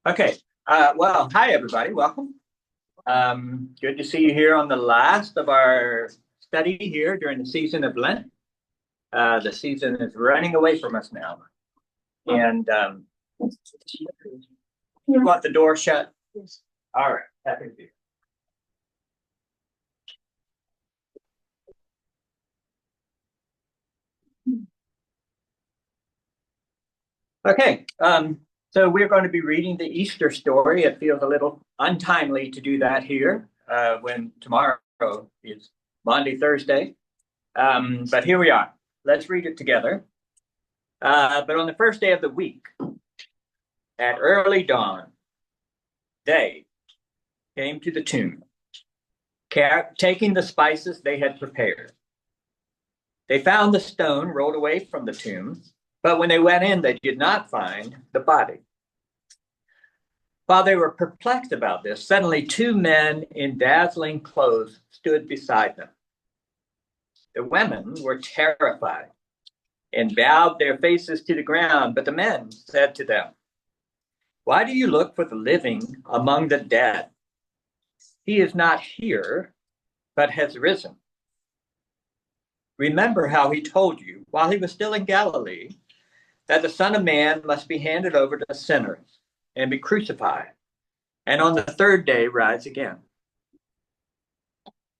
Okay. Well, hi everybody. Welcome. Good to see you here on the last of our study here during the season of Lent. The season is running away from us now, and you want the door shut? All right. Happy to do. Okay. So we're going to be reading the Easter story. It feels a little untimely to do that here when tomorrow is Maundy, Thursday. But here we are. Let's read it together. But on the first day of the week, at early dawn, they came to the tomb, taking the spices they had prepared. They found the stone rolled away from the tomb, but when they went in, they did not find the body. While they were perplexed about this, suddenly two men in dazzling clothes stood beside them. The women were terrified and bowed their faces to the ground, but the men said to them, "Why do you look for the living among the dead? He is not here, but has risen. Remember how he told you while he was still in Galilee that the Son of Man must be handed over to sinners and be crucified, and on the third day rise again."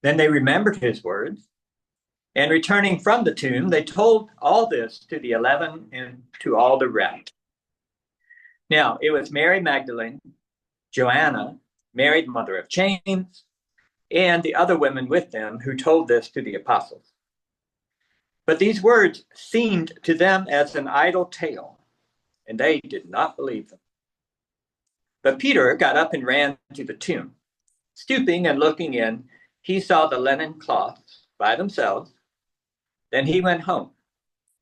Then they remembered his words, and returning from the tomb, they told all this to the 11 and to all the rest. Now, it was Mary Magdalene, Joanna, Mary, the mother of James, and the other women with them who told this to the apostles. But these words seemed to them as an idle tale, and they did not believe them. But Peter got up and ran to the tomb. Stooping and looking in, he saw the linen cloths by themselves. Then he went home,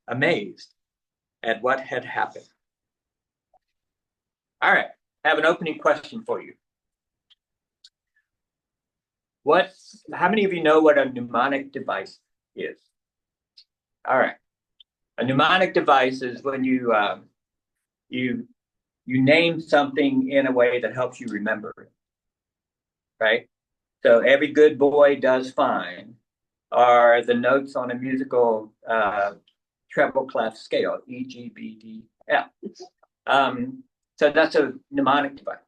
amazed at what had happened. All right, I have an opening question for you. How many of you know what a mnemonic device is? All right. A mnemonic device is when you name something in a way that helps you remember it, right? So every good boy does fine are the notes on a musical treble clef scale, E, G, B, D, F. So that's a mnemonic device.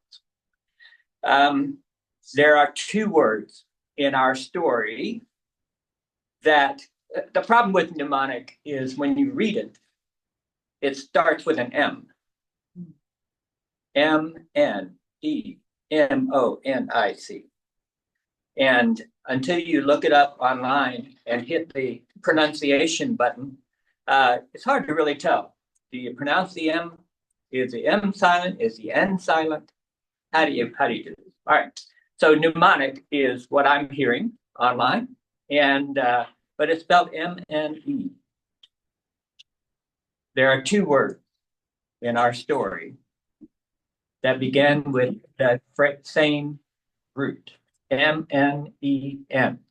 There are two words in our story that the problem with mnemonic is when you read it, it starts with an M. M-N-E-M-O-N-I-C. And until you look it up online and hit the pronunciation button, it's hard to really tell. Do you pronounce the M? Is the M silent? Is the N silent? How do you do this? All right. So mnemonic is what I'm hearing online, and but it's spelled M-N-E. There are two words in our story that begin with that same root, M-N-E-N.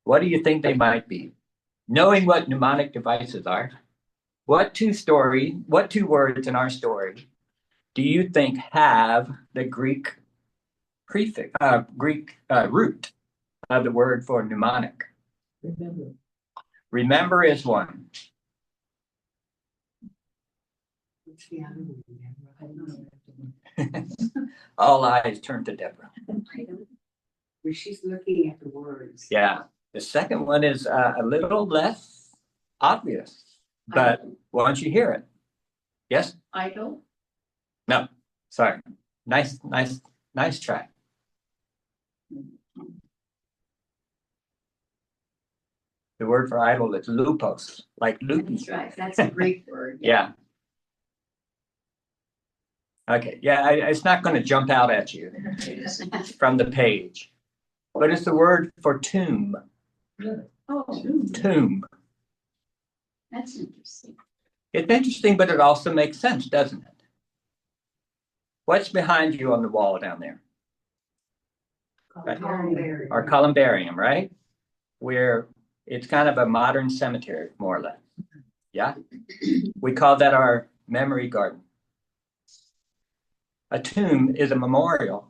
What do you think they might be? Knowing what mnemonic devices are, what two words in our story do you think have the Greek prefix, root of the word for mnemonic? Remember. Remember is one. All eyes turn to Deborah. Where she's looking at the words. Yeah. The second one is a little less obvious, but once you hear it. Yes? Idle? No, sorry. Nice try. The word for idle is lupos, like loopy. That's right. That's a Greek word. Yeah. Okay. Yeah, it's not going to jump out at you from the page, but it's the word for tomb. Oh, tomb. That's interesting. It's interesting, but it also makes sense, doesn't it? What's behind you on the wall down there? Columbarium. Our columbarium, right? Where it's kind of a modern cemetery, more or less. Yeah, we call that our memory garden. A tomb is a memorial.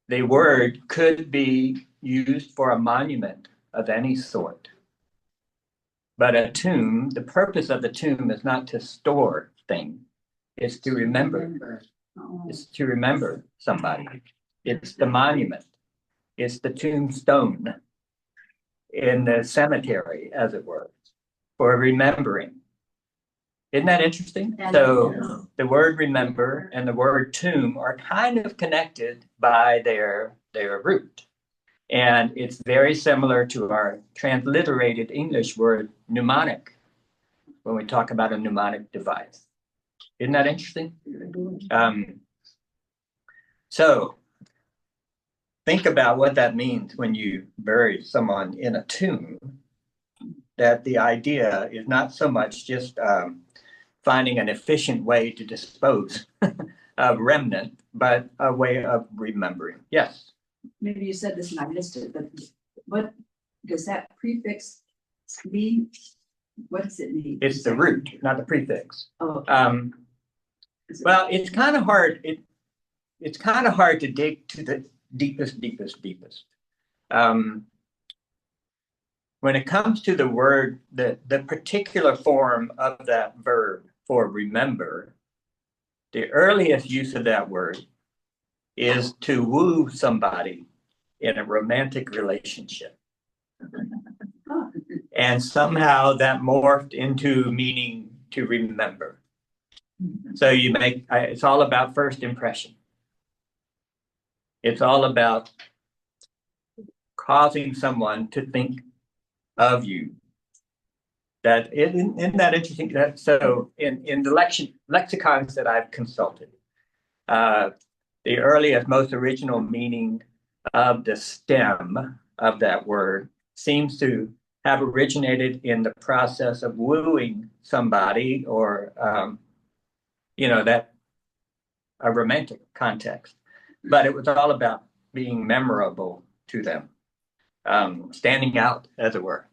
The word could be used for a monument of any sort. But a tomb, the purpose of the tomb is not to store things. It's to remember. It's to remember somebody. It's the monument. It's the tombstone in the cemetery, as it were, for remembering. Isn't that interesting? So the word remember and the word tomb are kind of connected by their root. And it's very similar to our transliterated English word mnemonic when we talk about a mnemonic device. Isn't that interesting? So think about what that means when you bury someone in a tomb, that the idea is not so much just finding an efficient way to dispose of remnant, but a way of remembering. Yes. Maybe you said this and I missed it, but what does that prefix mean? What does it mean? It's the root, not the prefix. Oh, okay. Well, it's kind of hard. It's kind of hard to dig to the deepest. When it comes to the word, the particular form of that verb for remember, the earliest use of that word is to woo somebody in a romantic relationship. And somehow that morphed into meaning to remember. So it's all about first impression. It's all about causing someone to think of you. Isn't that interesting? So in the lexicons that I've consulted, the earliest, most original meaning of the stem of that word seems to have originated in the process of wooing somebody, or that a romantic context. But it was all about being memorable to them, standing out, as it were.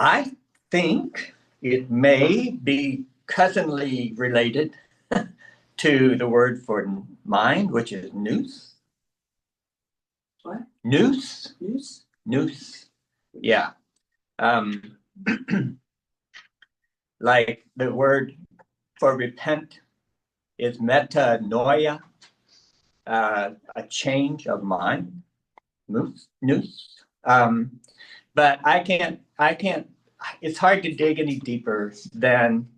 I think it may be cousinly related to the word for mind, which is nous. What? Nous. News? Nous. Yeah. Like the word for repent is metanoia, a change of mind. Nous. But I can't, it's hard to dig any deeper than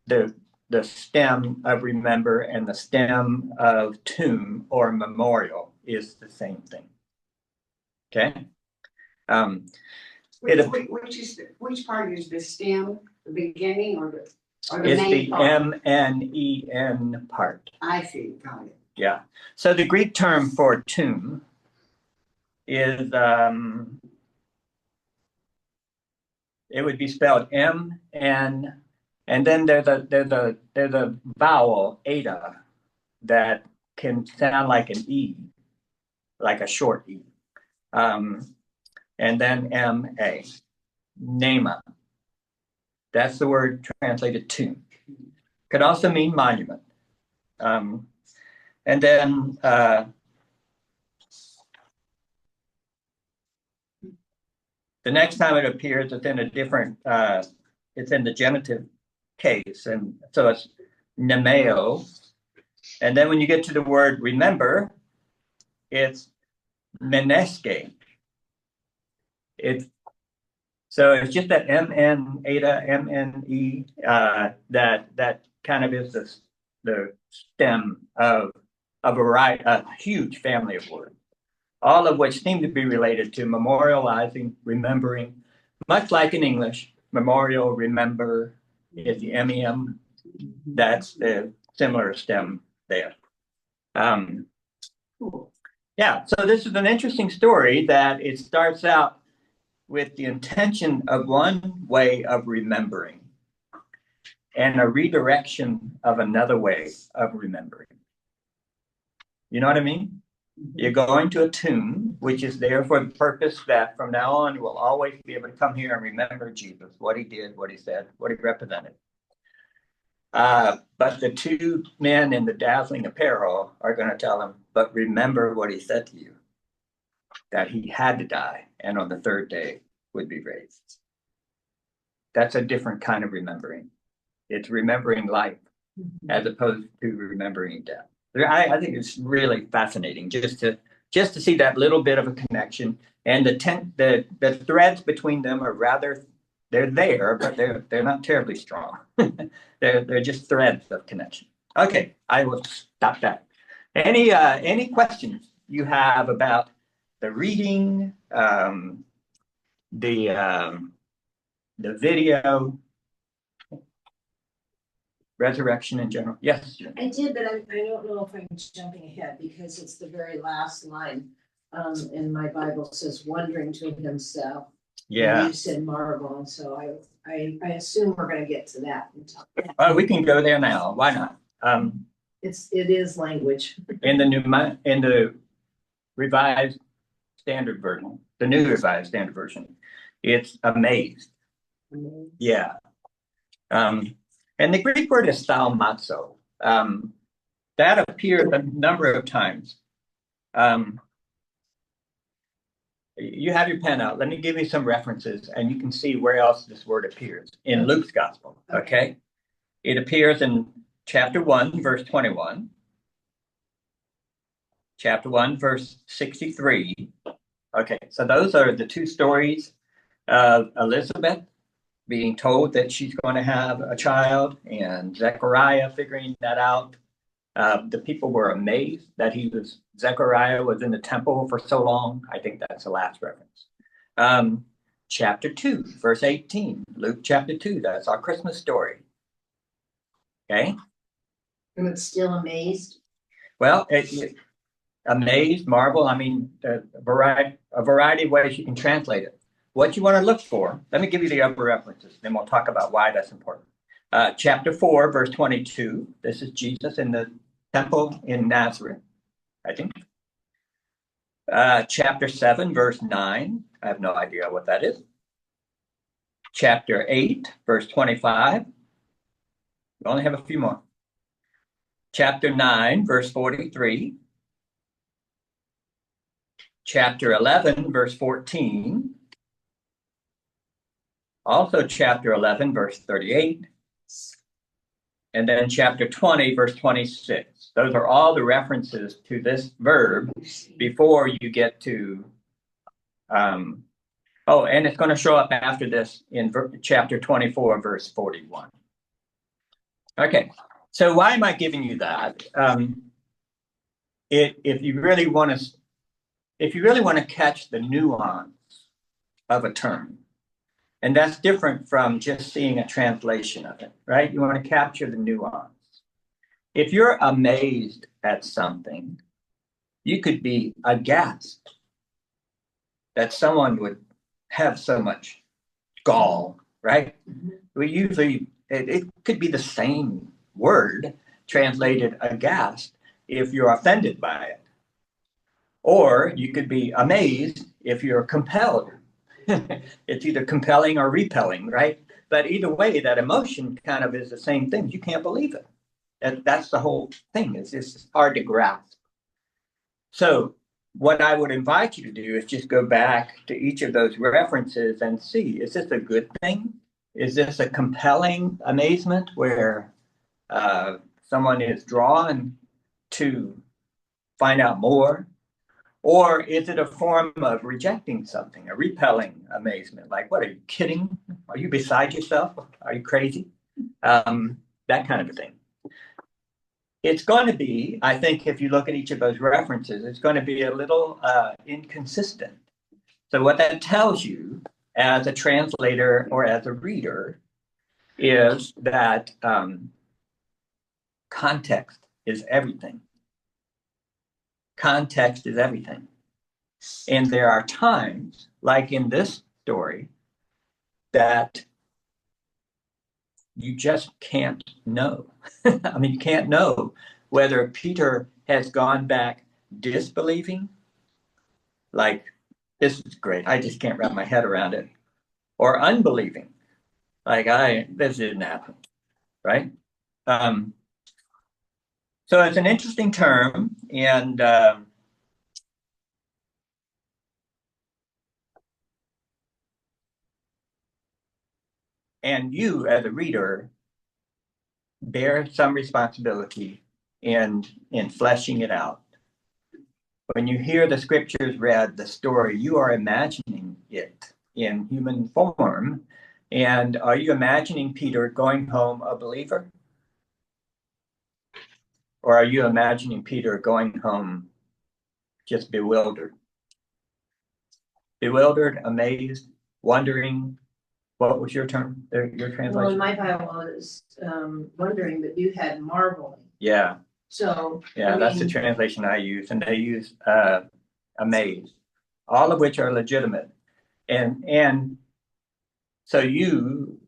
the stem of remember and the stem of tomb or memorial is the same thing. Okay. Which part is the stem, the beginning, or the It's main the part? MNEN part. I see, got it. Yeah. So the Greek term for tomb is it would be spelled MN, and then there's a vowel eta that can sound like an E, like a short E. And then MA, Nema. That's the word translated tomb. Could also mean monument. And then the next time it appears, it's in a different, it's in the genitive case. And so it's nemeo. And then when you get to the word remember, it's meneske. So it's just that MN, eta, MNE, that kind of is the stem of a huge family of words, all of which seem to be related to memorializing, remembering, much like in English, memorial, remember is the MEM. That's the similar stem there. Cool. Yeah, so this is an interesting story that it starts out with the intention of one way of remembering and a redirection of another way of remembering. You know what I mean? You're going to a tomb, which is there for the purpose that from now on you will always be able to come here and remember Jesus, what he did, what he said, what he represented. But the two men in the dazzling apparel are going to tell him, but remember what he said to you, that he had to die and on the third day would be raised. That's a different kind of remembering. It's remembering life as opposed to remembering death. I think it's really fascinating just to see that little bit of a connection, and the threads between them are they're there, but they're not terribly strong. they're just threads of connection. Okay, I will stop that. Any questions you have about the reading, the video, resurrection in general? Yes. I did, but I don't know if I'm jumping ahead because it's the very last line. In my Bible says wondering to himself. Yeah. You said marvel, and so I assume we're gonna get to that. Oh, we can go there now. Why not? It is language. In the revised standard version, the new revised standard version, it's amazed. Yeah. And the Greek word is thaumazo. That appears a number of times. You have your pen out. Let me give you some references and you can see where else this word appears in Luke's gospel. Okay. It appears in chapter 1, verse 21, chapter 1, verse 63. Okay. So those are the two stories of Elizabeth being told that she's going to have a child and Zechariah figuring that out. The people were amazed that Zechariah was in the temple for so long. I think that's the last reference. Chapter 2, verse 18, Luke chapter 2, that's our Christmas story. Okay. And it's still amazed. Well, amazed, marvel, I mean, a variety of ways you can translate it. What you want to look for, let me give you the other references, then we'll talk about why that's important. Chapter 4, verse 22, this is Jesus in the temple in Nazareth, I think. Chapter 7, verse 9, I have no idea what that is. Chapter 8, verse 25. We only have a few more. Chapter 9, verse 43. Chapter 11, verse 14. Also chapter 11, verse 38. And then chapter 20, verse 26. Those are all the references to this verb before you get to, and it's going to show up after this in chapter 24, verse 41. Okay, so why am I giving you that? If you really want to catch the nuance of a term, and that's different from just seeing a translation of it, right? You want to capture the nuance. If you're amazed at something, you could be aghast that someone would have so much gall, right? We usually, it could be the same word translated aghast if you're offended by it. Or you could be amazed if you're compelled. It's either compelling or repelling, right? But either way, that emotion kind of is the same thing. You can't believe it. That's the whole thing. It's just hard to grasp. So what I would invite you to do is just go back to each of those references and see, is this a good thing? Is this a compelling amazement where someone is drawn to find out more? Or is it a form of rejecting something, a repelling amazement? Like, what, are you kidding? Are you beside yourself? Are you crazy? That kind of a thing. It's going to be, I think, if you look at each of those references, it's going to be a little inconsistent. So what that tells you as a translator or as a reader is that context is everything. Context is everything. And there are times, like in this story, that you just can't know. I mean, you can't know whether Peter has gone back disbelieving, like, this is great, I just can't wrap my head around it, or unbelieving, like, this didn't happen, right? Um, so it's an interesting term, and you as a reader bear some responsibility in fleshing it out. When you hear the scriptures read, the story, you are imagining it in human form. And are you imagining Peter going home a believer? Or are you imagining Peter going home just bewildered? Bewildered, amazed, wondering. What was your term? Your translation? Well, in my Bible was wondering, but you had marveling. Yeah. So. Yeah, that's the translation I use, and they use amazed, all of which are legitimate. And so you,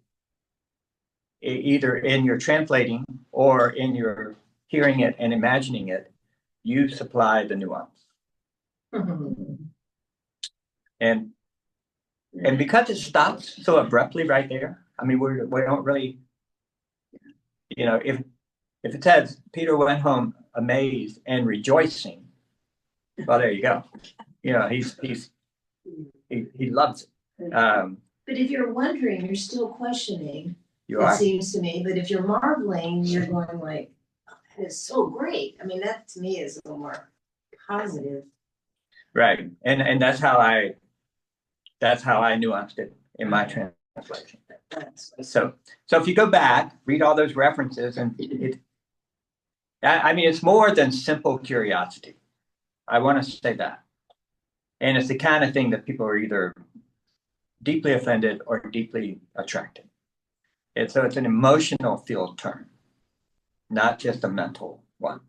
either in your translating or in your hearing it and imagining it, you supply the nuance. And because it stops so abruptly right there, I mean, we don't really, if it says Peter went home amazed and rejoicing, well, there you go. He loves it. But if you're wondering, you're still questioning. You It are. seems to me, but if you're marveling, you're going like, "Oh, that is so great." I mean, that to me is a little more positive. Right, and that's how I nuanced it in my translation. So if you go back, read all those references, and it's more than simple curiosity. I want to say that, and it's the kind of thing that people are either deeply offended or deeply attracted. And so it's an emotional field term, not just a mental one.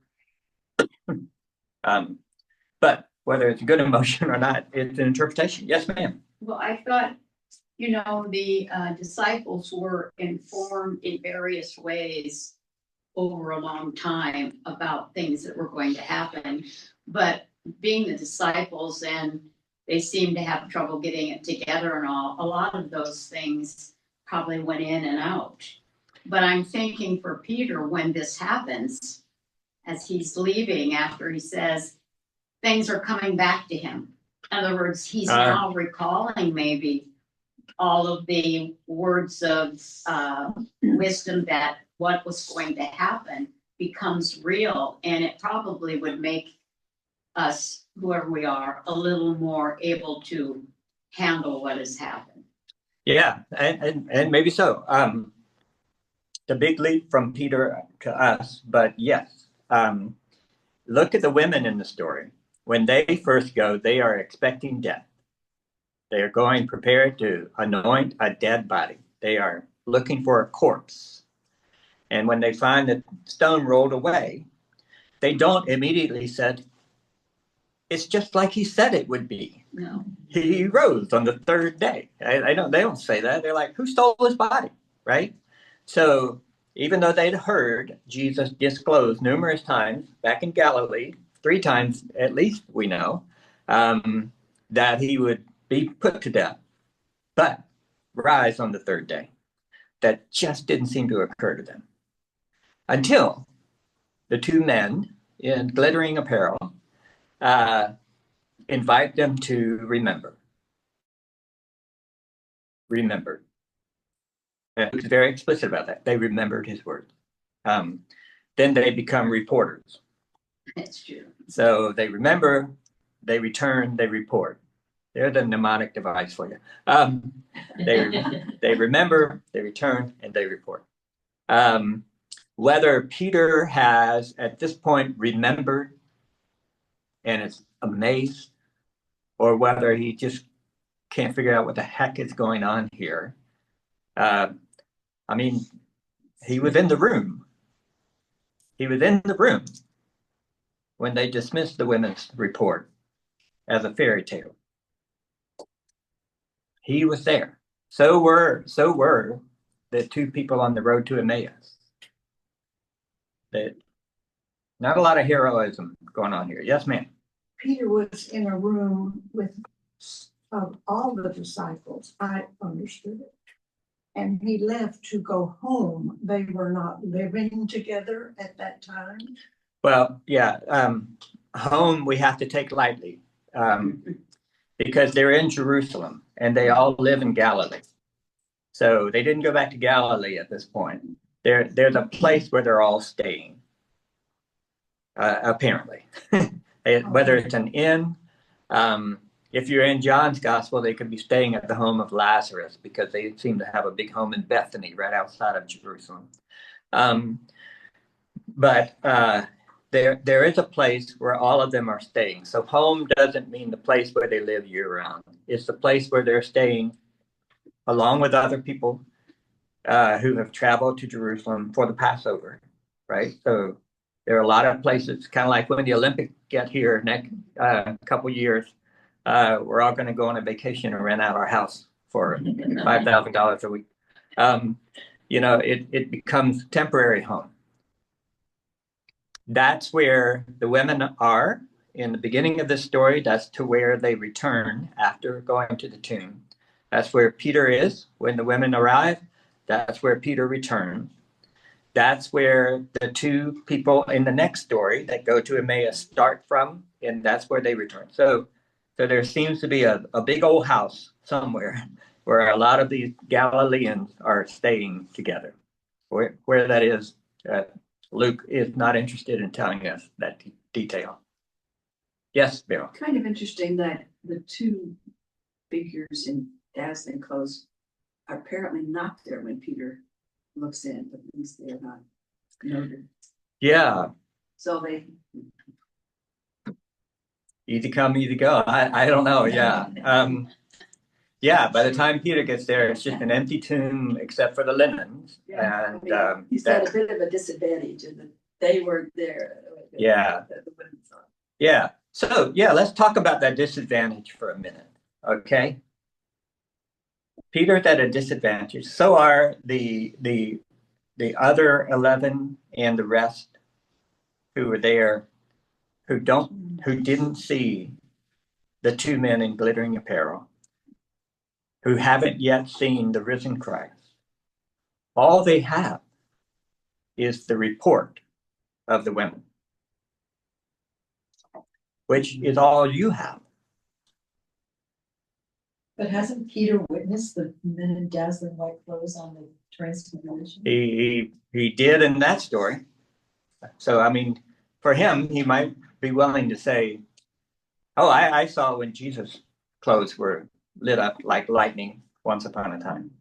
But whether it's a good emotion or not, it's an interpretation. Yes, ma'am. Well, I thought, the disciples were informed in various ways over a long time about things that were going to happen. But being the disciples, and they seemed to have trouble getting it together and all, a lot of those things probably went in and out. But I'm thinking for Peter, when this happens, as he's leaving after he says, things are coming back to him. In other words, he's now recalling maybe all of the words of wisdom that what was going to happen becomes real. And it probably would make us, whoever we are, a little more able to handle what has happened. Yeah, and maybe so. The big leap from Peter to us, but yes. Look at the women in the story. When they first go, they are expecting death. They are going prepared to anoint a dead body. They are looking for a corpse. And when they find the stone rolled away, they don't immediately say, it's just like he said it would be. No. He rose on the third day. They don't say that. They're like, who stole his body? Right? So even though they'd heard Jesus disclose numerous times back in Galilee, 3 times at least we know, that he would be put to death, but rise on the third day. That just didn't seem to occur to them until the 2 men in glittering apparel invite them to remember. Remember. And he was very explicit about that. They remembered his words. Then they become reporters. That's true. So they remember, they return, they report. They're the mnemonic device for you. They remember, they return, and they report. Whether Peter has, at this point, remembered and is amazed, or whether he just can't figure out what the heck is going on here. He was in the room. He was in the room when they dismissed the women's report as a fairy tale. He was there. So were the 2 people on the road to Emmaus. Not a lot of heroism going on here. Yes, ma'am. Peter was in a room with all the disciples. I understood it. And he left to go home. They were not living together at that time. Well, yeah, home we have to take lightly because they're in Jerusalem and they all live in Galilee. So they didn't go back to Galilee at this point. There's a place where they're all staying, apparently. Whether it's an inn, if you're in John's gospel, they could be staying at the home of Lazarus because they seem to have a big home in Bethany, right outside of Jerusalem. But there is a place where all of them are staying. So home doesn't mean the place where they live year round. It's the place where they're staying along with other people who have traveled to Jerusalem for the Passover, right? So there are a lot of places, kind of like when the Olympics get here next couple years, we're all going to go on a vacation and rent out our house for $5,000 a week. It becomes temporary home. That's where the women are in the beginning of this story. That's to where they return after going to the tomb. That's where Peter is when the women arrive. That's where Peter returns. That's where the two people in the next story that go to Emmaus start from, and that's where they return. So there seems to be a big old house somewhere where a lot of these Galileans are staying together. Where that is, Luke is not interested in telling us that detail. Yes, Bill. Kind of interesting that the two figures in dazzling clothes are apparently not there when Peter looks in, but at least they are not noted. Yeah. So they Easy come, easy go. I don't know. Yeah. Yeah. By the time Peter gets there, it's just an empty tomb except for the linens. Yeah, And he's at a bit of a disadvantage in that they weren't there. Yeah. The women saw. Yeah. So yeah, let's talk about that disadvantage for a minute. Okay. Peter's at a disadvantage. So are the other 11 and the rest who were there, who didn't see the two men in glittering apparel, who haven't yet seen the risen Christ. All they have is the report of the women, which is all you have. But hasn't Peter witnessed the men in dazzling white clothes on the transfiguration? He did in that story. So, I mean, for him, he might be willing to say, oh, I saw when Jesus' clothes were lit up like lightning once upon a time.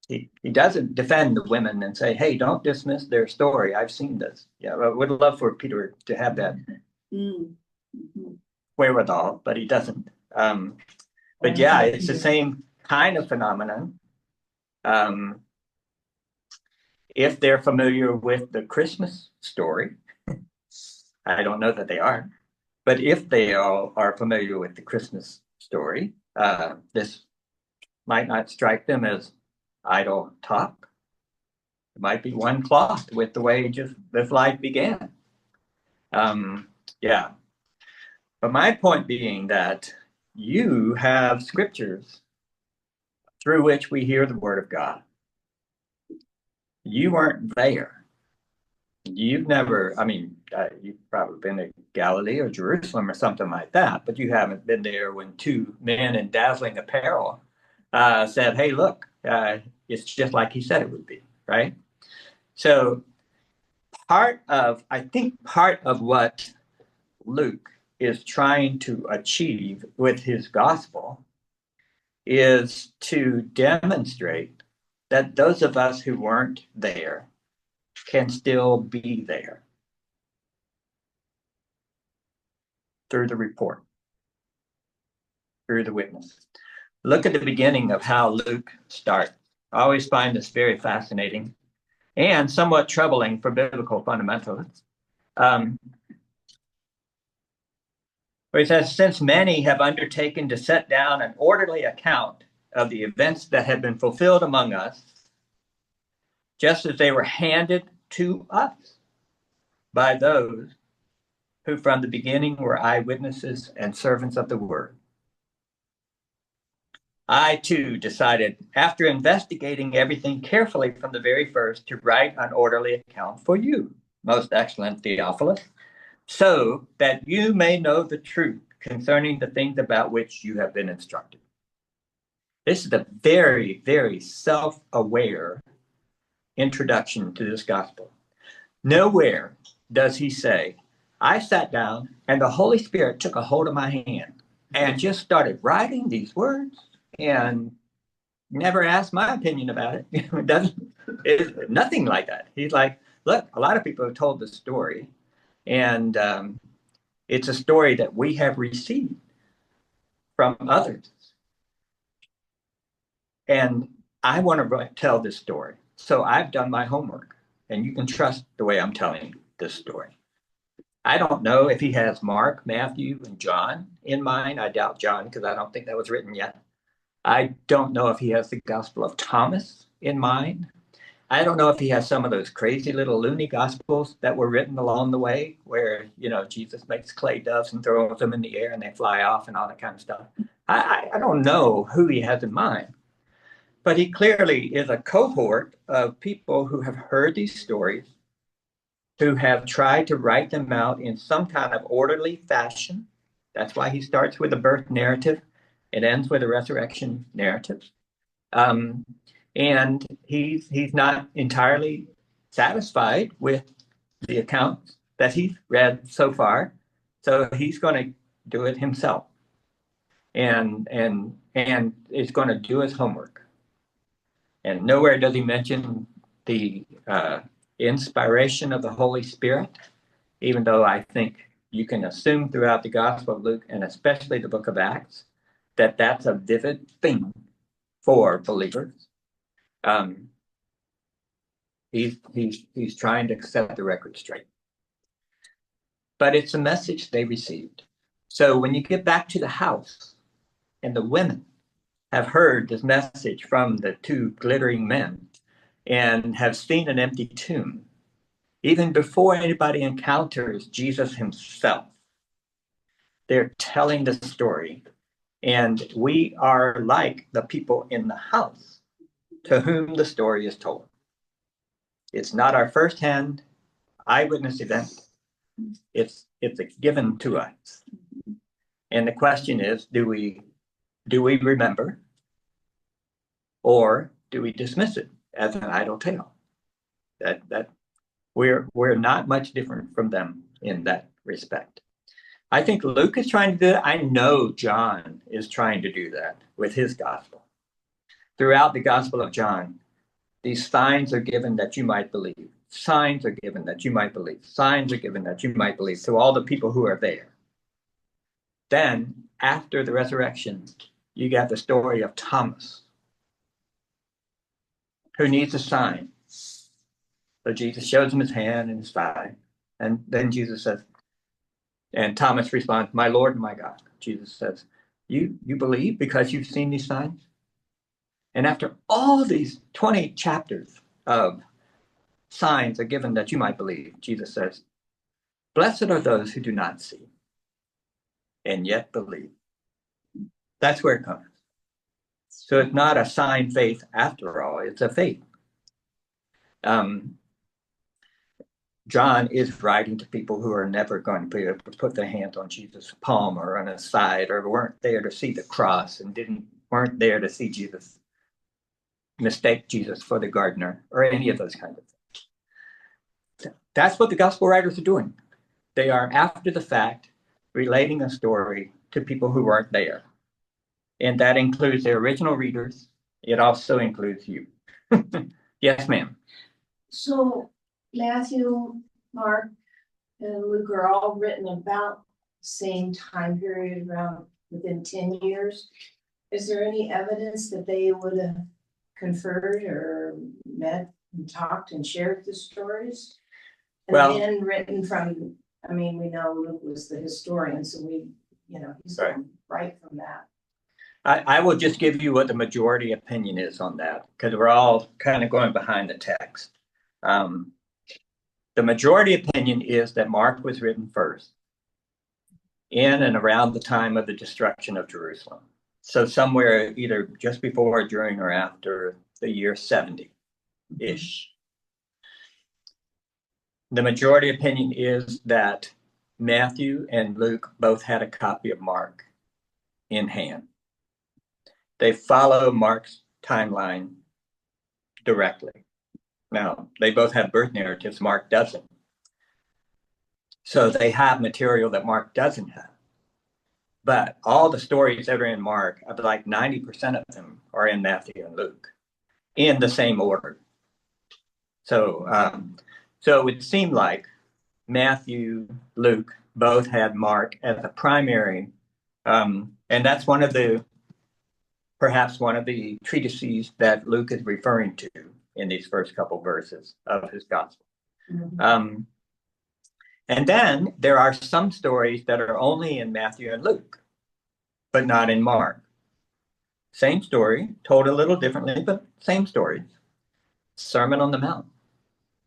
He doesn't defend the women and say, hey, don't dismiss their story. I've seen this. Yeah, I would love for Peter to have that wherewithal, but he doesn't. But yeah, it's the same kind of phenomenon. If they're familiar with the Christmas story, I don't know that they are, but if they all are familiar with the Christmas story, this might not strike them as idle talk. It might be one cloth with the way just this life began. Yeah. But my point being that you have scriptures through which we hear the word of God. You weren't there. You've never, you've probably been to Galilee or Jerusalem or something like that, but you haven't been there when two men in dazzling apparel said, hey, look, it's just like he said it would be, right? So part of what Luke is trying to achieve with his gospel is to demonstrate that those of us who weren't there can still be there through the report, through the witness. Look at the beginning of how Luke starts. I always find this very fascinating and somewhat troubling for biblical fundamentalists. Where he says, since many have undertaken to set down an orderly account of the events that had been fulfilled among us, just as they were handed to us by those who from the beginning were eyewitnesses and servants of the word. I too decided, after investigating everything carefully from the very first, to write an orderly account for you, most excellent Theophilus, so that you may know the truth concerning the things about which you have been instructed. This is a very, very self-aware introduction to this gospel. Nowhere does he say, I sat down and the Holy Spirit took a hold of my hand and just started writing these words and never asked my opinion about it. It's nothing like that. He's like, look, a lot of people have told the story, and it's a story that we have received from others. And I want to tell this story. So I've done my homework, and you can trust the way I'm telling this story. I don't know if he has Mark, Matthew, and John in mind. I doubt John because I don't think that was written yet. I don't know if he has the Gospel of Thomas in mind. I don't know if he has some of those crazy little loony gospels that were written along the way where, Jesus makes clay doves and throws them in the air and they fly off and all that kind of stuff. I don't know who he has in mind. But he clearly is a cohort of people who have heard these stories, who have tried to write them out in some kind of orderly fashion. That's why he starts with a birth narrative. It ends with a resurrection narrative. And he's not entirely satisfied with the accounts that he's read so far. So he's going to do it himself. And is going to do his homework. And nowhere does he mention the inspiration of the Holy Spirit, even though I think you can assume throughout the Gospel of Luke, and especially the book of Acts, that that's a vivid thing for believers. He's trying to set the record straight. But it's a message they received. So when you get back to the house and the women have heard this message from the two glittering men and have seen an empty tomb, even before anybody encounters Jesus himself, they're telling the story. And we are like the people in the house to whom the story is told. It's not our firsthand eyewitness event. It's given to us. And the question is, do we remember, or do we dismiss it as an idle tale? That we're not much different from them in that respect. I think Luke is trying to do that. I know John is trying to do that with his gospel. Throughout the Gospel of John, these signs are given that you might believe. Signs are given that you might believe. Signs are given that you might believe to all the people who are there. Then, after the resurrection, you got the story of Thomas, who needs a sign. So Jesus shows him his hand and his side. And then Jesus says, and Thomas responds, my Lord and my God. Jesus says, you believe because you've seen these signs? And after all these 20 chapters of signs are given that you might believe, Jesus says, blessed are those who do not see and yet believe. That's where it comes. So it's not a sign faith after all, it's a faith. John is writing to people who are never going to be able to put their hands on Jesus' palm or on his side, or weren't there to see the cross and weren't there to see Jesus, mistake Jesus for the gardener, or any of those kinds of things. That's what the gospel writers are doing. They are, after the fact, relating a story to people who weren't there. And that includes their original readers. It also includes you. Yes, ma'am. So Matthew, Mark, and Luke are all written about the same time period, around within 10 years. Is there any evidence that they would have conferred or met and talked and shared the stories? And then written from, we know Luke was the historian, so he's going right from that. I will just give you what the majority opinion is on that, because we're all kind of going behind the text. The majority opinion is that Mark was written first, in and around the time of the destruction of Jerusalem. So somewhere either just before, during, or after the year 70-ish. The majority opinion is that Matthew and Luke both had a copy of Mark in hand. They follow Mark's timeline directly. Now, they both have birth narratives, Mark doesn't. So they have material that Mark doesn't have. But all the stories that are in Mark, like 90% of them are in Matthew and Luke in the same order. So it would seem like Matthew, Luke both had Mark as a primary, and that's perhaps one of the treatises that Luke is referring to in these first couple verses of his gospel. Mhm. And then there are some stories that are only in Matthew and Luke, but not in Mark. Same story, told a little differently, but same stories. Sermon on the Mount,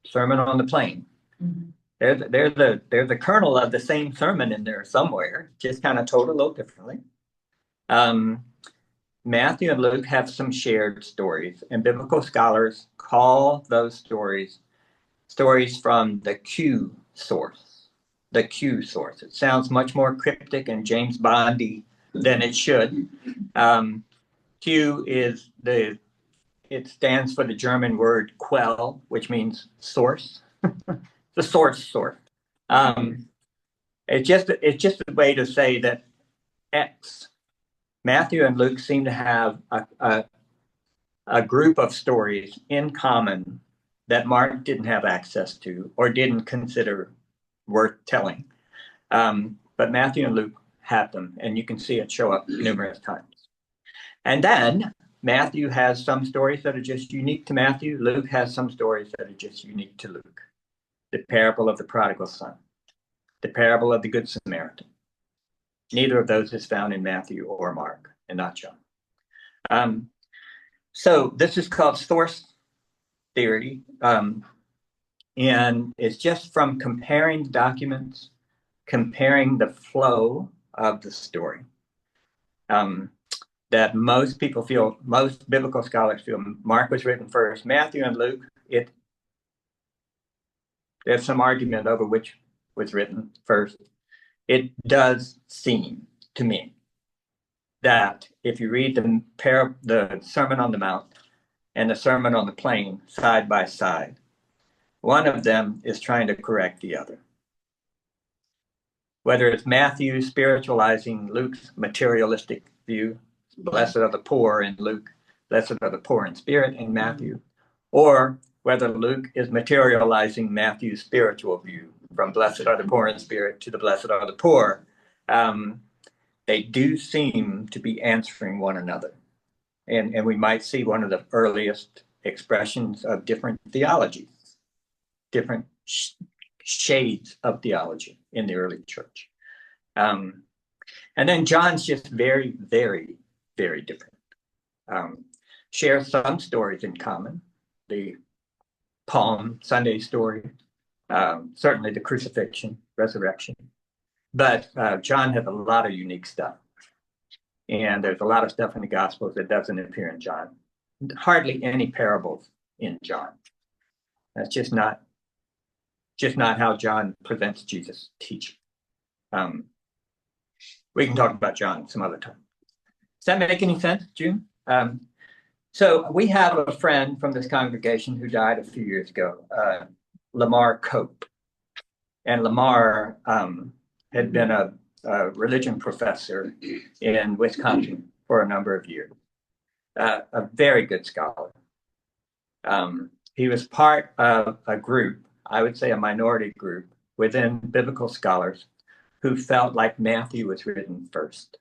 Sermon on the Plain. Mhm. There's the kernel of the same sermon in there somewhere, just kind of told a little differently. Matthew and Luke have some shared stories, and biblical scholars call those stories from the Q source. The Q source. It sounds much more cryptic and James Bondy than it should. Q is it stands for the German word Quell, which means source. The source. It's just a way to say that X. Matthew and Luke seem to have a group of stories in common that Mark didn't have access to or didn't consider worth telling. But Matthew and Luke have them, and you can see it show up numerous times. And then Matthew has some stories that are just unique to Matthew. Luke has some stories that are just unique to Luke. The parable of the prodigal son, the parable of the Good Samaritan. Neither of those is found in Matthew or Mark, and not John. So this is called source theory, and it's just from comparing documents, comparing the flow of the story, that most biblical scholars feel Mark was written first. Matthew and Luke, there's some argument over which was written first. It does seem to me that if you read the Sermon on the Mount and the Sermon on the Plain side by side, one of them is trying to correct the other. Whether it's Matthew spiritualizing Luke's materialistic view, blessed are the poor in Luke, blessed are the poor in spirit in Matthew, or whether Luke is materializing Matthew's spiritual view from blessed are the poor in spirit to the blessed are the poor. They do seem to be answering one another. And we might see one of the earliest expressions of different theologies, different shades of theology in the early church. And then John's just very, very, very different. Shares some stories in common. The Palm Sunday story, certainly the crucifixion, resurrection. But John has a lot of unique stuff. And there's a lot of stuff in the Gospels that doesn't appear in John. Hardly any parables in John. That's just not how John presents Jesus' teaching. We can talk about John some other time. Does that make any sense, June? So we have a friend from this congregation who died a few years ago, Lamar Cope. And Lamar had been a religion professor in Wisconsin for a number of years. A very good scholar. He was part of a group, I would say a minority group, within biblical scholars who felt like Matthew was written first.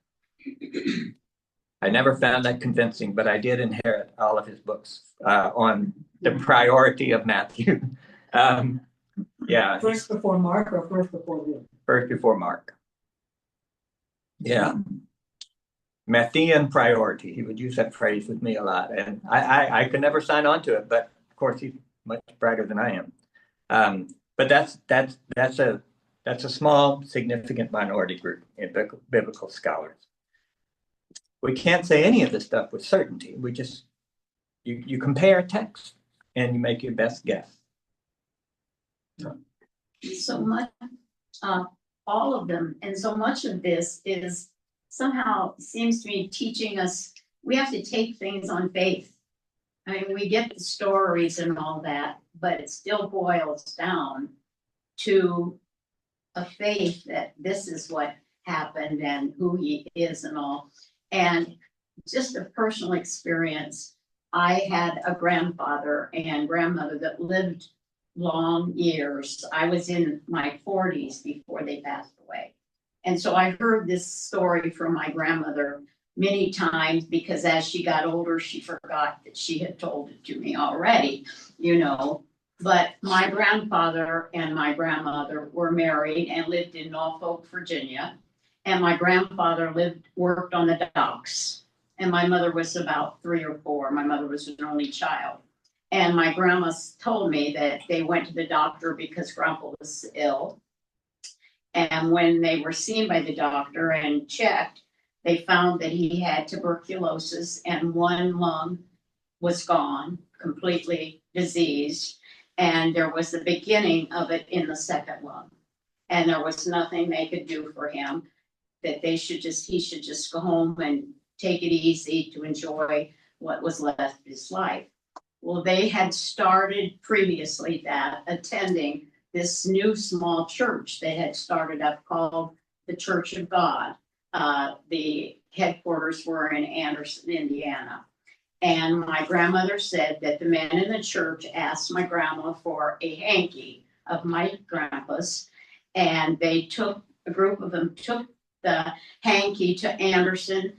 I never found that convincing, but I did inherit all of his books on the priority of Matthew. Yeah. First before Mark or first before Luke? First before Mark. Yeah. Matthean priority. He would use that phrase with me a lot. And I could never sign on to it, but of course he's much brighter than I am. But that's That's a small, significant minority group in biblical scholars. We can't say any of this stuff with certainty. We just, you compare text and you make your best guess. So much, all of them, and so much of this is somehow seems to be teaching us we have to take things on faith. I mean, we get the stories and all that, but it still boils down to a faith that this is what happened and who he is and all. And just a personal experience, I had a grandfather and grandmother that lived long years. I was in my 40s before they passed away. And so I heard this story from my grandmother many times because as she got older, she forgot that she had told it to me already, you know. But my grandfather and my grandmother were married and lived in Norfolk, Virginia. And my grandfather worked on the docks. And my mother was about 3 or 4. My mother was an only child. And my grandma told me that they went to the doctor because grandpa was ill. And when they were seen by the doctor and checked, they found that he had tuberculosis and one lung was gone, completely diseased. And there was the beginning of it in the second lung. And there was nothing they could do for him, that he should just go home and take it easy to enjoy what was left of his life. Well, they had started previously that attending this new small church they had started up called the Church of God. The headquarters were in Anderson, Indiana. And my grandmother said that the men in the church asked my grandma for a hanky of my grandpa's. And a group of them took the hanky to Anderson,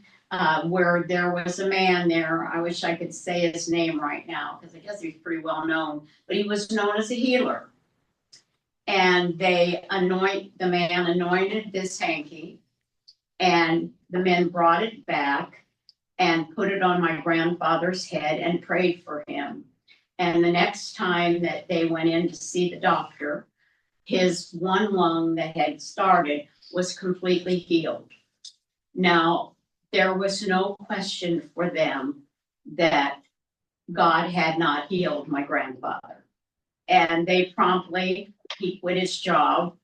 where there was a man there. I wish I could say his name right now because I guess he's pretty well known, but he was known as a healer. And the man anointed this hanky, and the men brought it back and put it on my grandfather's head and prayed for him. And the next time that they went in to see the doctor, his one lung that had started was completely healed. Now, there was no question for them that God had not healed my grandfather. And they promptly, he quit his job,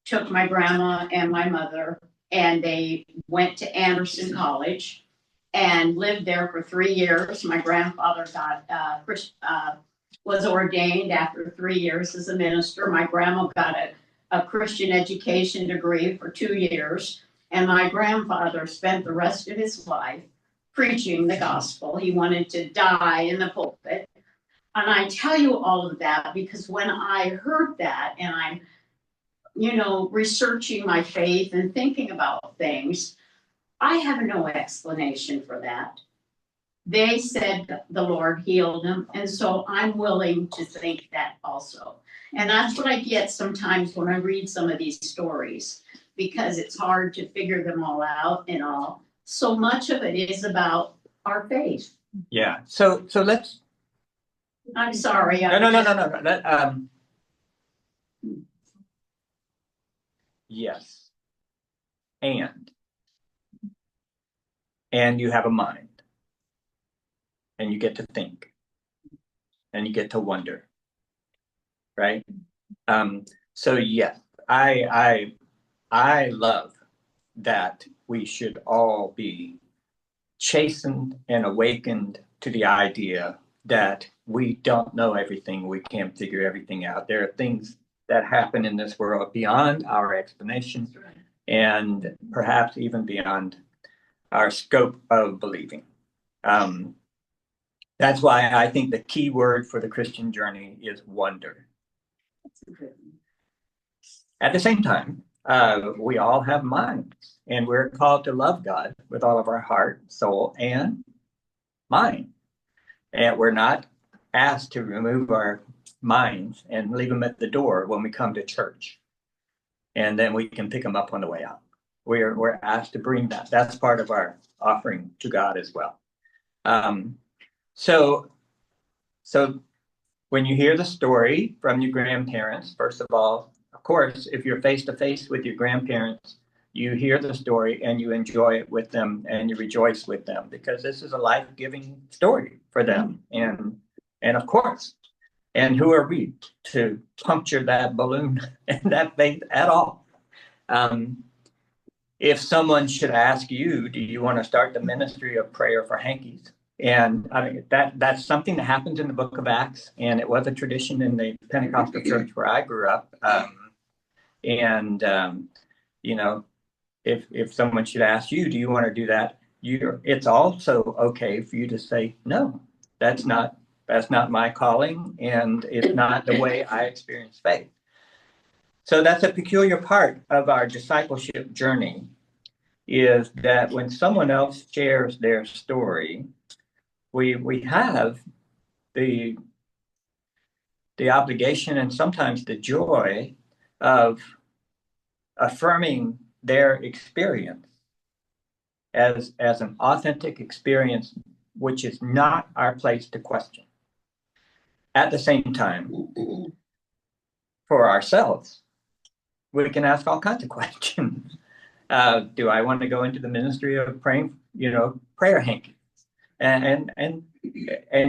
took my grandma and my mother, and they went to Anderson College and lived there for 3 years. My grandfather was ordained after 3 years as a minister. My grandma got a Christian education degree for 2 years. And my grandfather spent the rest of his life preaching the gospel. He wanted to die in the pulpit. And I tell you all of that because when I heard that and I'm, researching my faith and thinking about things, I have no explanation for that. They said the Lord healed him, and so I'm willing to think that also. And that's what I get sometimes when I read some of these stories, because it's hard to figure them all out and all. So much of it is about our faith. Yeah. So let's. I'm sorry. No. Yes. And you have a mind. And you get to think. And you get to wonder. Right? So yes, I love that we should all be chastened and awakened to the idea that we don't know everything, we can't figure everything out. There are things that happen in this world beyond our explanation and perhaps even beyond our scope of believing. That's why I think the key word for the Christian journey is wonder. At the same time, we all have minds, and we're called to love God with all of our heart, soul, and mind. And we're not asked to remove our minds and leave them at the door when we come to church. And then we can pick them up on the way out. We're asked to bring that. That's part of our offering to God as well. So when you hear the story from your grandparents, first of all, of course, if you're face to face with your grandparents, you hear the story and you enjoy it with them and you rejoice with them because this is a life-giving story for them. And of course, and who are we to puncture that balloon and that faith at all? If someone should ask you, do you want to start the ministry of prayer for hankies? And I mean, that's something that happens in the book of Acts, and it was a tradition in the Pentecostal church where I grew up. You know, if someone should ask you, do you want to do that? It's also okay for you to say, no, that's not my calling, and it's not the way I experience faith. So that's a peculiar part of our discipleship journey, is that when someone else shares their story, we have the obligation and sometimes the joy of affirming their experience as an authentic experience, which is not our place to question. At the same time, for ourselves, we can ask all kinds of questions. Do I want to go into the ministry of praying, prayer hanky? And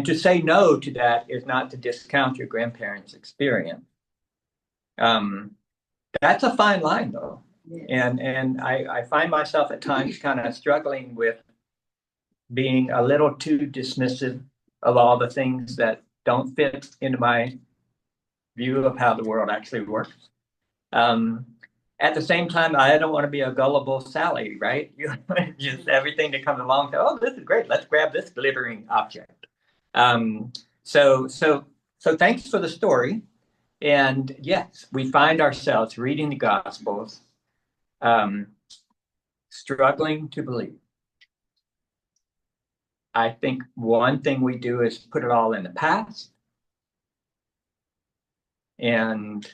to say no to that is not to discount your grandparents' experience. That's a fine line, though. And I find myself at times kind of struggling with being a little too dismissive of all the things that don't fit into my view of how the world actually works. At the same time, I don't want to be a gullible Sally, right? Just everything that comes along. Oh, this is great. Let's grab this glittering object. So thanks for the story. And yes, we find ourselves reading the Gospels, struggling to believe. I think one thing we do is put it all in the past. And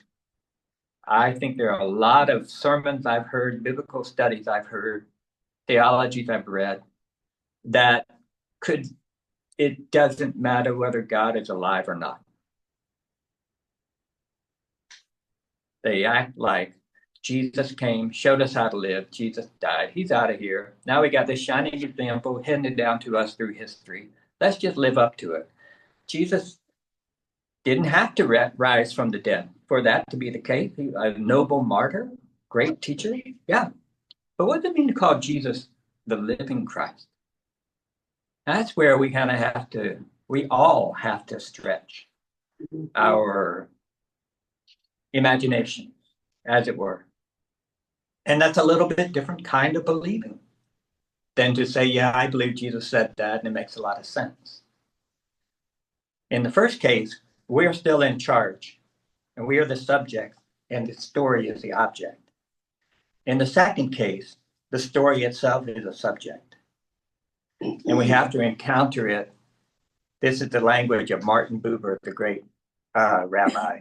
I think there are a lot of sermons I've heard, biblical studies I've heard, theologies I've read, that it doesn't matter whether God is alive or not. They act like Jesus came, showed us how to live, Jesus died, he's out of here. Now we got this shining example handed down to us through history. Let's just live up to it. Jesus didn't have to rise from the dead for that to be the case. He, a noble martyr, great teacher, yeah. But what does it mean to call Jesus the living Christ? That's where we kind of we all have to stretch our imagination, as it were. And that's a little bit different kind of believing than to say, yeah, I believe Jesus said that, and it makes a lot of sense. In the first case, we're still in charge, and we are the subject, and the story is the object. In the second case, the story itself is a subject, and we have to encounter it. This is the language of Martin Buber, the great rabbi,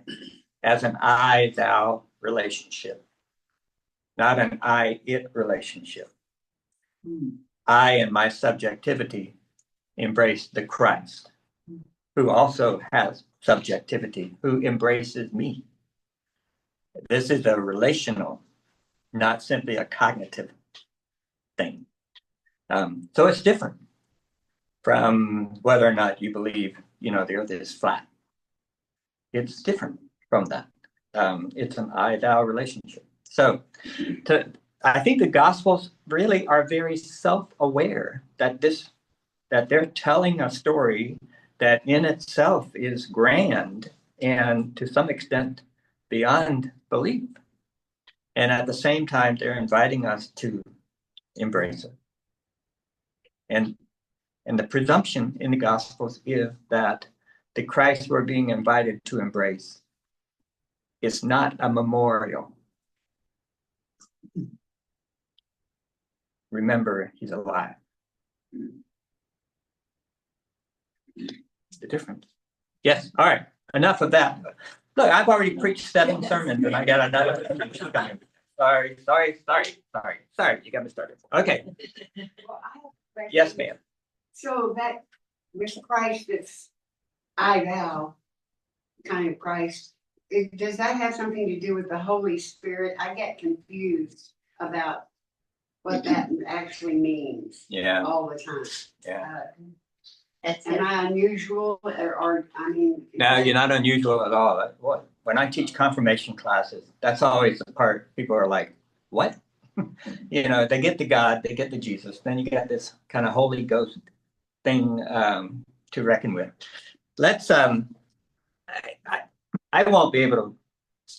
as an I-thou relationship, not an I-it relationship. I and my subjectivity embrace the Christ, who also has subjectivity, who embraces me. This is a relational, not simply a cognitive thing. So it's different from whether or not you believe, the earth is flat. It's different from that. It's an I-thou relationship. So I think the Gospels really are very self-aware that they're telling a story that in itself is grand and to some extent beyond belief. And at the same time, they're inviting us to embrace it. And the presumption in the Gospels is that the Christ we're being invited to embrace is not a memorial. Remember, he's alive. The difference. Yes. All right. Enough of that. Look, I've already preached 7 sermons and I got another. Sorry. You got me started. Okay. Well, I have a question. Yes, ma'am. So that with Christ, it's I thou kind of Christ. Does that have something to do with the Holy Spirit? I get confused about what that actually means Yeah, all the time. yeah. That's Am it. I unusual or I mean? No, you're not unusual at all. When I teach confirmation classes, that's always the part people are like, what? They get the God, they get the Jesus, then you got this kind of Holy Ghost thing to reckon with. Let's I won't be able to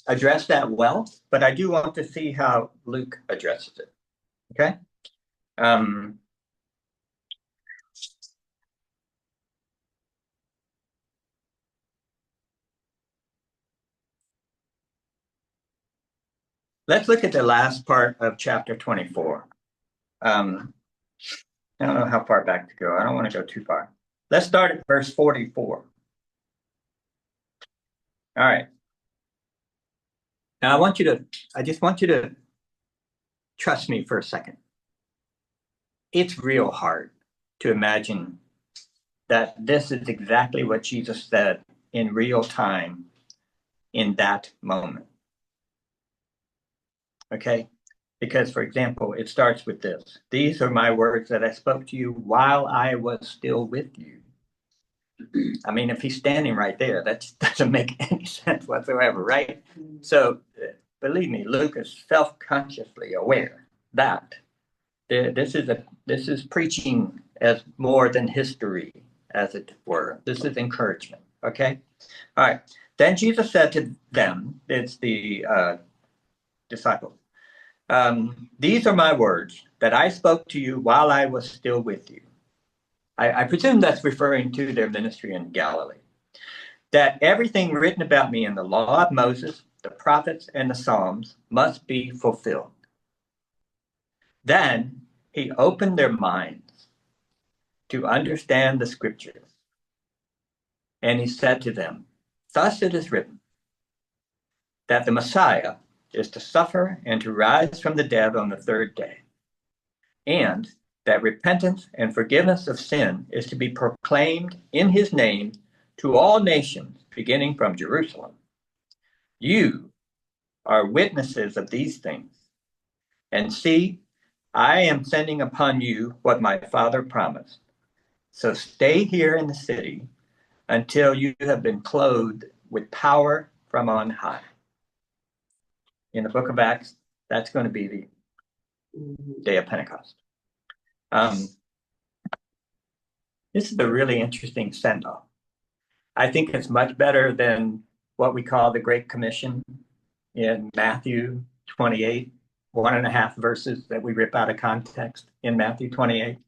address that well, but I do want to see how Luke addresses it. Okay. Um, let's look at the last part of chapter 24. I don't know how far back to go. I don't want to go too far. Let's start at verse 44. All right. Now I just want you to trust me for a second. It's real hard to imagine that this is exactly what Jesus said in real time in that moment. Okay? Because, for example, it starts with this. These are my words that I spoke to you while I was still with you. I mean, if he's standing right there, that doesn't make any sense whatsoever, right? So, believe me, Luke is self-consciously aware that this is preaching as more than history, as it were. This is encouragement. Okay, all right. Then Jesus said to them, it's the disciples, "These are my words that I spoke to you while I was still with you." I presume that's referring to their ministry in Galilee. That everything written about me in the law of Moses, the prophets, and the Psalms must be fulfilled. Then he opened their minds to understand the scriptures. And he said to them, "Thus it is written, that the Messiah is to suffer and to rise from the dead on the third day, and that repentance and forgiveness of sin is to be proclaimed in his name to all nations, beginning from Jerusalem. You are witnesses of these things. And see, I am sending upon you what my Father promised. So stay here in the city until you have been clothed with power from on high." In the book of Acts, that's going to be the day of Pentecost. This is a really interesting send-off. I think it's much better than what we call the Great Commission in Matthew 28, 1.5 verses that we rip out of context in Matthew 28.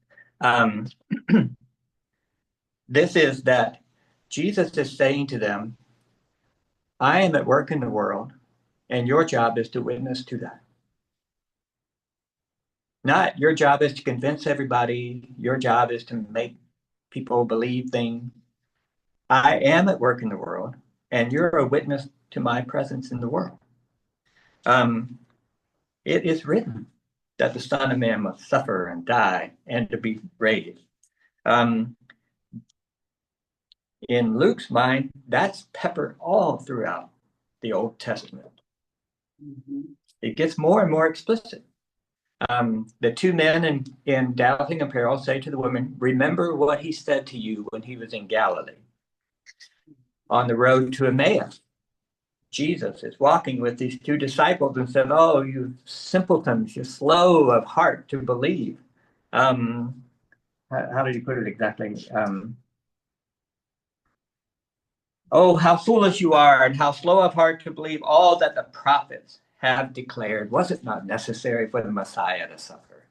This is that Jesus is saying to them, I am at work in the world, and your job is to witness to that. Not your job is to convince everybody, your job is to make people believe things. I am at work in the world, and you're a witness to my presence in the world. It is written that the Son of Man must suffer and die and to be raised. In Luke's mind, that's peppered all throughout the Old Testament. It gets more and more explicit. The two men in doubting apparel say to the woman, "Remember what he said to you when he was in Galilee." On the road to Emmaus, Jesus is walking with these two disciples and said, "Oh, you simpletons, you're slow of heart to believe." How did he put it exactly? "Oh, how foolish you are, and how slow of heart to believe all that the prophets have declared. Was it not necessary for the Messiah to suffer?"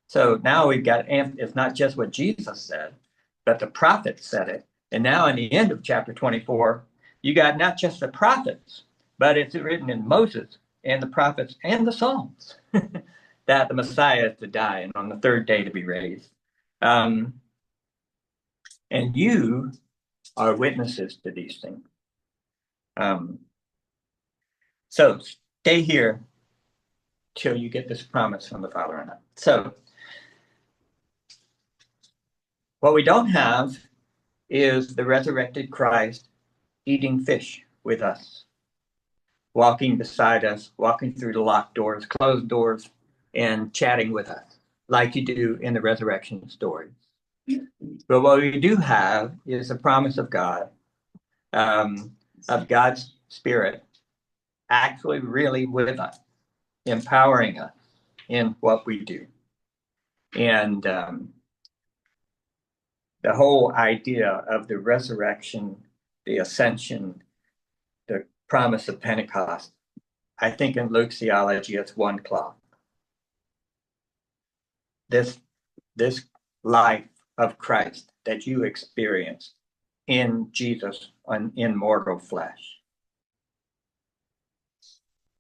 So now we've got, it's not just what Jesus said, but the prophets said it. And now in the end of chapter 24, you got not just the prophets, but it's written in Moses and the prophets and the Psalms that the Messiah is to die and on the third day to be raised. And you are witnesses to these things. So stay here till you get this promise from the Father on it. So what we don't have is the resurrected Christ eating fish with us walking beside us, walking through the locked doors, closed doors, and chatting with us, like you do in the resurrection stories. But what we do have is a promise of God, of God's Spirit, actually really with us, empowering us in what we do. And the whole idea of the resurrection, the ascension, the promise of Pentecost, I think in Luke's theology, it's one cloth. This life of Christ that you experience in Jesus in mortal flesh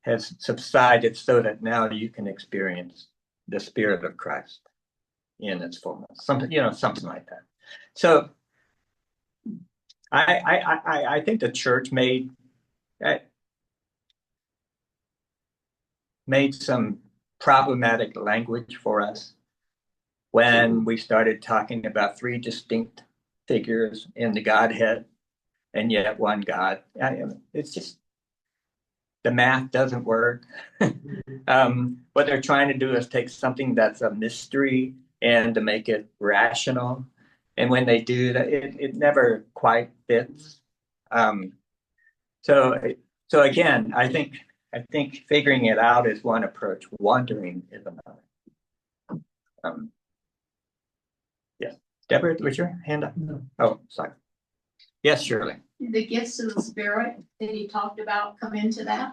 has subsided so that now you can experience the Spirit of Christ in its fullness. Something like that. So I think the church made some problematic language for us when we started talking about three distinct figures in the Godhead and yet one God. It's just, the math doesn't work. What they're trying to do is take something that's a mystery and to make it rational. And when they do that, it never quite fits. So again, I think figuring it out is one approach. Wondering is another. Yes, Deborah, was your hand up? No. Oh, sorry. Yes, Shirley. The gifts of the Spirit that he talked about come into that?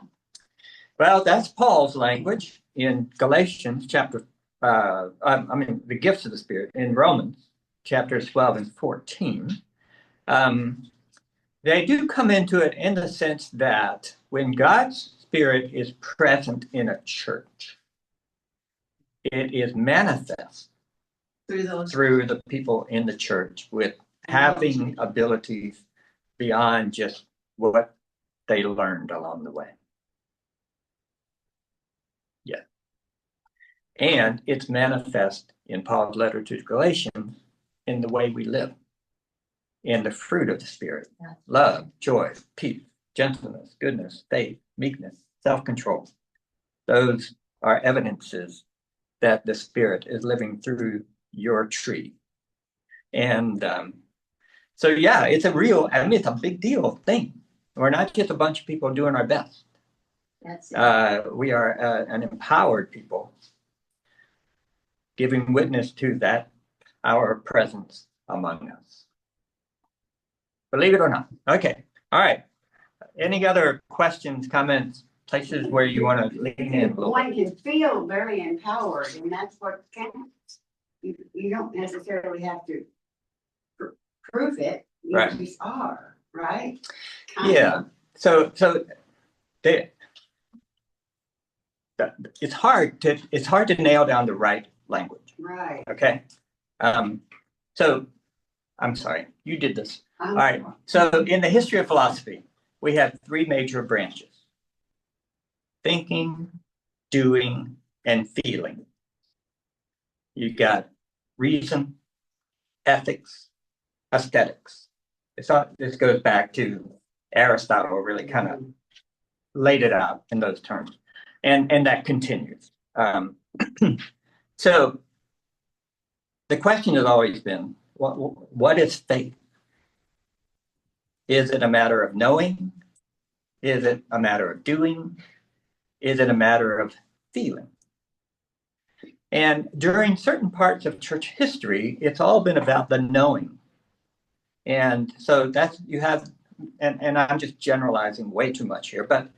Well, that's Paul's language in Galatians chapter, the gifts of the Spirit in Romans chapters 12 and 14. They do come into it in the sense that when God's Spirit is present in a church, it is manifest through the people in the church with having abilities beyond just what they learned along the way. Yeah. And it's manifest in Paul's letter to Galatians in the way we live, in the fruit of the Spirit: love, joy, peace, gentleness, goodness, faith, meekness, self-control. Those are evidences that the Spirit is living through your tree. And so, yeah, it's a big deal thing. We're not just a bunch of people doing our best. That's it. We are an empowered people giving witness to that, our presence among us. Believe it or not. Okay. All right. Any other questions, comments, places where you want to lean in? One can feel very empowered, and that's what counts. You don't necessarily have to prove it. You Right. just are, right? Yeah. So it's hard to nail down the right language. Right. Okay. So I'm sorry, you did this. All right. So in the history of philosophy, we have three major branches: thinking, doing, and feeling. You got reason, ethics, aesthetics. This goes back to Aristotle, really kind of laid it out in those terms, and that continues. So the question has always been, what is faith? Is it a matter of knowing? Is it a matter of doing? Is it a matter of feeling? And during certain parts of church history, it's all been about the knowing. And so you have, and I'm just generalizing way too much here, but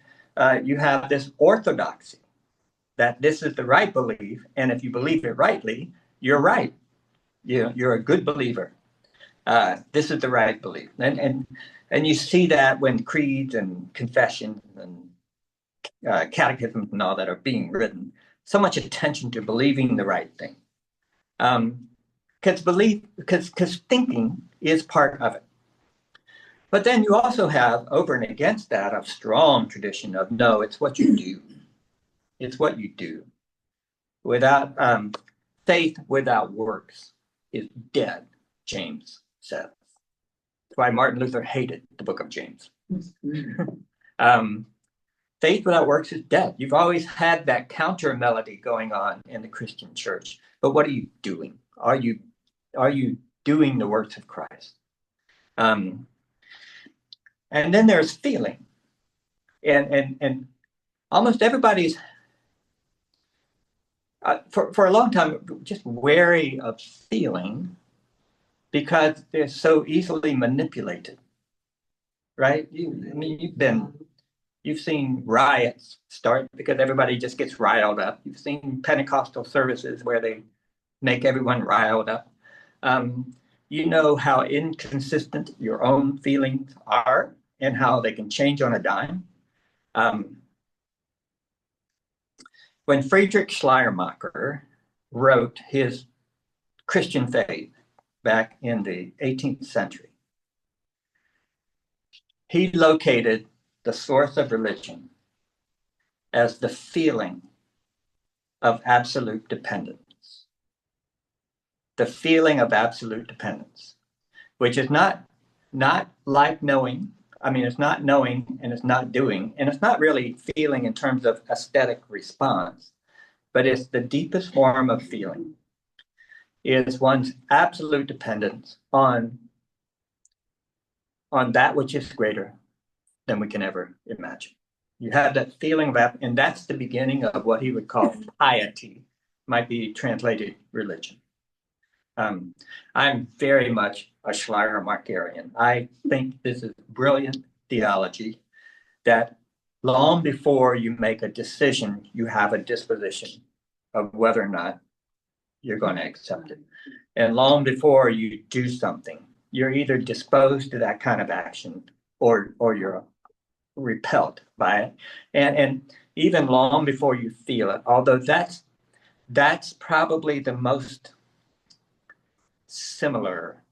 you have this orthodoxy that this is the right belief, and if you believe it rightly, you're right. You're a good believer. This is the right belief. And you see that when creeds and confessions and catechisms and all that are being written, so much attention to believing the right thing. Because thinking is part of it. But then you also have, over and against that, a strong tradition of, no, it's what you do. It's what you do. Without faith without works is dead, James says. That's why Martin Luther hated the book of James. faith without works is dead. You've always had that counter melody going on in the Christian church. But what are you doing? Are you doing the works of Christ? And then there's feeling. And almost everybody's for a long time just wary of feeling because they're so easily manipulated, right? You've seen riots start because everybody just gets riled up. You've seen Pentecostal services where they make everyone riled up. You know how inconsistent your own feelings are and how they can change on a dime. When Friedrich Schleiermacher wrote his Christian faith back in the 18th century, he located the source of religion as the feeling of absolute dependence. The feeling of absolute dependence, which is not like knowing. I mean, it's not knowing and it's not doing, and it's not really feeling in terms of aesthetic response, but it's the deepest form of feeling. Is one's absolute dependence on that which is greater than we can ever imagine. You have that feeling of that, and that's the beginning of what he would call piety, might be translated religion. I'm very much a Schleiermacherian. I think this is brilliant theology that long before you make a decision, you have a disposition of whether or not you're going to accept it. And long before you do something, you're either disposed to that kind of action or you're repelled by it. And even long before you feel it, although that's probably the most similar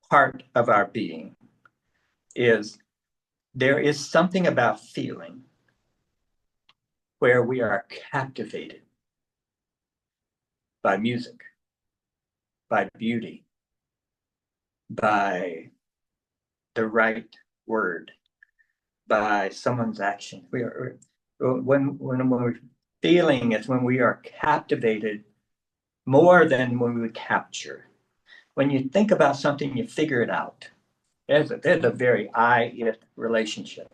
part of our being, is there is something about feeling where we are captivated by music, by beauty, by the right word, by someone's action. When we're feeling, it's when we are captivated more than when we would capture. When you think about something, you figure it out. There's a very I-it relationship.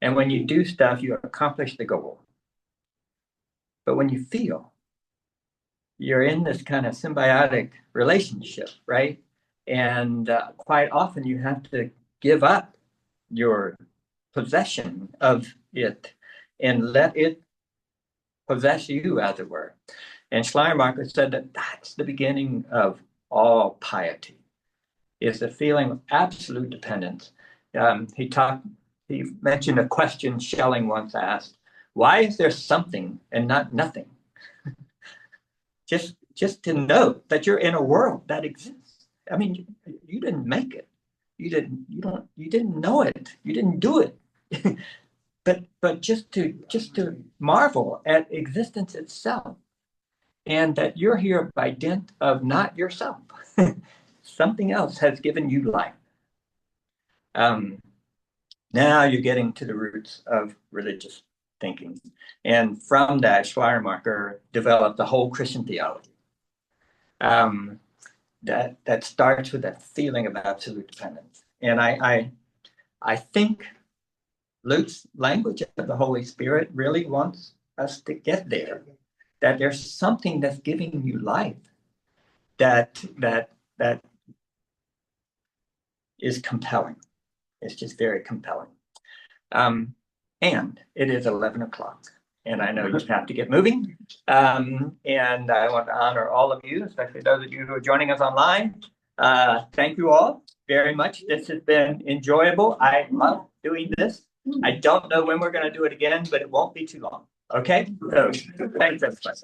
And when you do stuff, you accomplish the goal. But when you feel, you're in this kind of symbiotic relationship, right? And quite often you have to give up your possession of it and let it possess you, as it were. And Schleiermacher said that that's the beginning of all piety, is the feeling of absolute dependence. He mentioned a question Schelling once asked: why is there something and not nothing? Just to know that you're in a world that exists. I mean, you didn't make it. You didn't know it. You didn't do it. but just to marvel at existence itself, and that you're here by dint of not yourself. Something else has given you life. Now you're getting to the roots of religious thinking. And from that, Schleiermacher developed the whole Christian theology. That starts with that feeling of absolute dependence. And I think Luke's language of the Holy Spirit really wants us to get there. That there's something that's giving you life that is compelling. It's just very compelling. And it is 11 o'clock. And I know you have to get moving. And I want to honor all of you, especially those of you who are joining us online. Thank you all very much. This has been enjoyable. I love doing this. I don't know when we're going to do it again, but it won't be too long. Okay? So thanks, everybody.